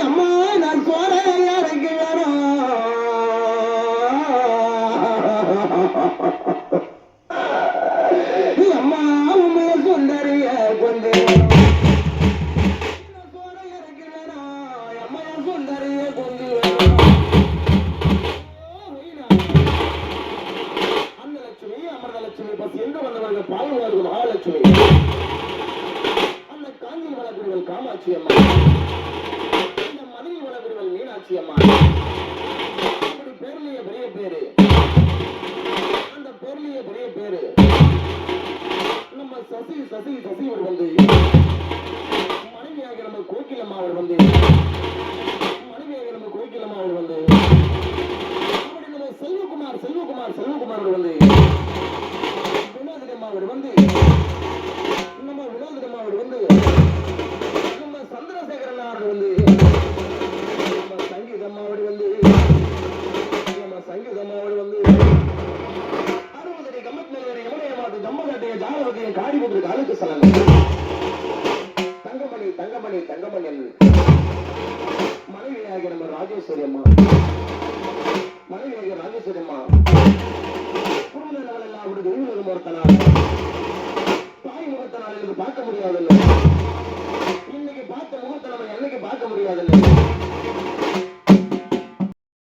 அம்மா நான் போற யாருக்கு வேணும் அம்மா உண்மைய சுந்தரிய கொண்டு போற யாருக்கு வேணும் அம்மைய சுந்தரிய கொண்டு அன்னலட்சுமி அமிர்தலட்சுமி பசி எங்க வந்தவர்கள் பால்வார்கள் மகாலட்சுமி அந்த காஞ்சி வளர்க்கிறவர்கள் காமாட்சி அம்மா மீனாட்சி அம்மா அப்படி பேர்லயே பெரிய பேரு அந்த பேர்லயே பெரிய பேரு நம்ம சசி சசி சசி அவர் வந்து மனைவியாக நம்ம கோகிலம்மா அவர் வந்து மனைவியாக நம்ம கோகிலம்மா அவர் வந்து அப்படி நம்ம செல்வகுமார் செல்வகுமார் செல்வகுமார் அவர் வந்து வினோதிடம்மா அவர் வந்து நம்ம வினோதிடம்மா அவர் வந்து நம்ம சந்திரசேகரன் அவர் வந்து சங்கீதம்மாவோடு வந்து நம்ம சங்கீதம்மாவோடு வந்து 60 அடி கம்மத்தினரை எமனையமாது ஜம்மகட்டைய ஜாலவத்தையும் காடிபுத்திற்கு அழுக்கு சலங்க தங்கமணி தங்கமணி தங்கமணி மனைவியாகிய நம்ம ராஜேஸ்வரி அம்மா மனைவியாகிய ராஜேஸ்வரி அம்மா குடும்ப நாள் எல்லாம் அவருடைய தெய்வ முகத்தனால் தாய் முகத்தனால் எனக்கு பார்க்க முடியாதில்லை இன்னைக்கு பார்த்த முகத்தை நம்ம என்னைக்கு பார்க்க முடியாதில்லை